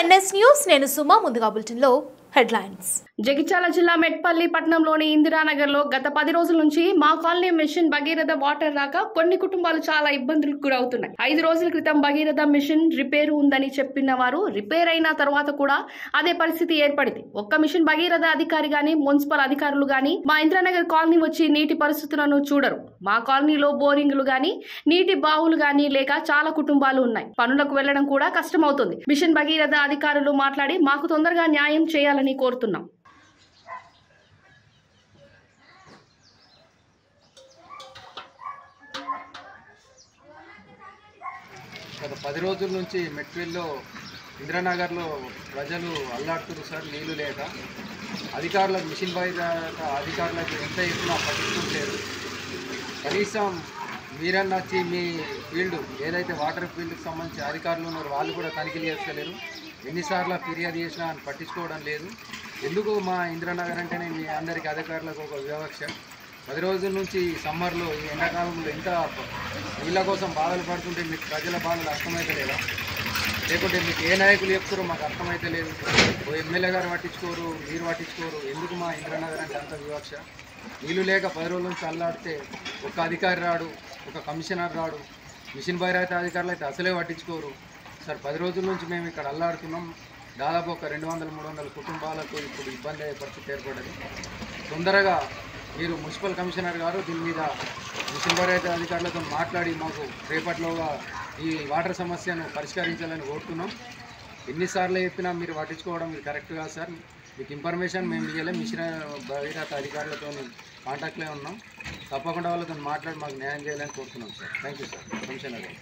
NS news నేను సుమా ముందుగా బులెటిన్లో హెడ్లైన్స్. జగిత్యాల జిల్లా మెట్పల్లి పట్టణంలోని ఇందిరానగర్లో గత 10 రోజుల నుంచి మా కాలనీ మిషన్ భగీరథ వాటర్ రాక కొన్ని కుటుంబాలు చాలా ఇబ్బందులకు గురవుతున్నాయి. 5 రోజుల క్రితం భగీరథ మిషన్ రిపేర్ ఉందని చెప్పిన వారు రిపేర్ అయిన తర్వాత కూడా అదే పరిస్థితి ఏర్పడింది. ఒక్క మిషన్ భగీరథ అధికారి గాని మున్సిపల్ అధికారులు గాని మా ఇందిరానగర్ కాలనీ వచ్చి నీటి పరిస్థితులను చూడరు. మా కాలనీలో బోరింగ్లు గాని నీటి బావులు గాని లేక చాలా కుటుంబాలు ఉన్నాయి. పనులకు వెళ్లడం కూడా కష్టమవుతుంది. మిషన్ భగీరథ అధికారులు మాట్లాడి మాకు తొందరగా న్యాయం చేయాలని కోరుతున్నాం. గత 10 రోజుల నుంచి మెట్పల్లిలో ఇందిరానగర్లో ప్రజలు అల్లాడుతున్నారు సార్. నీళ్లు లేక అధికారులకు మిషన్ భగీరథ అధికారులకు ఎంత ఎత్తున పట్టించుకోలేదు. కనీసం మీరన్నా వచ్చి మీ ఫీల్డ్ ఏదైతే వాటర్ ఫీల్డ్కి సంబంధించి అధికారులు ఉన్నారో వాళ్ళు కూడా తనిఖీలు చేసుకోలేరు. ఎన్నిసార్లు ఫిర్యాదు చేసినా పట్టించుకోవడం లేదు. ఎందుకు మా ఇందిరానగర్ అంటేనే మీ అందరికీ అధికారులకు ఒక వివక్ష. 10 రోజుల నుంచి సమ్మర్లో ఈ ఎండాకాలంలో ఇంత నీళ్ళ కోసం బాధలు పడుతుంటే మీకు ప్రజల బాధలు అర్థమైతే లేదా? లేకుంటే మీకు ఏ నాయకులు చెప్తారో మాకు అర్థమైతే లేదు. ఓ ఎమ్మెల్యే గారు పట్టించుకోరు, మీరు పట్టించుకోరు. ఎందుకు మా ఇందిరానగర్ అంటే అంత వివక్ష? నీళ్ళు లేక 10 రోజుల నుంచి అల్లాడితే ఒక అధికారి రాడు, ఒక కమిషనర్ రాడు, మిషన్ భగీరథ అధికారులు అయితే అసలే పట్టించుకోరు సార్. 10 రోజుల నుంచి మేము ఇక్కడ అల్లాడుతున్నాం. దాదాపు ఒక 200-300 కుటుంబాలకు ఇప్పుడు ఇబ్బంది అయ్యే పరిస్థితి ఏర్పడ్డది. తొందరగా మీరు మున్సిపల్ కమిషనర్ గారు దీని మీద మిషన్ భగీరథ అధికారులతో మాట్లాడి మాకు రేపటిలోగా ఈ వాటర్ సమస్యను పరిష్కరించాలని కోరుతున్నాం. ఎన్నిసార్లు చెప్పినా మీరు పట్టించుకోవడం ఇది కరెక్ట్ కాదు సార్. మీకు ఇన్ఫర్మేషన్ మేము ఇవ్వలేం. మిషన్ భగీరథ అధికారులతో కాంటాక్ట్లో ఉన్నాం. తప్పకుండా వాళ్ళతో మాట్లాడి మాకు న్యాయం చేయాలని కోరుతున్నాం sir. Thank you sir. Commissioner గారు.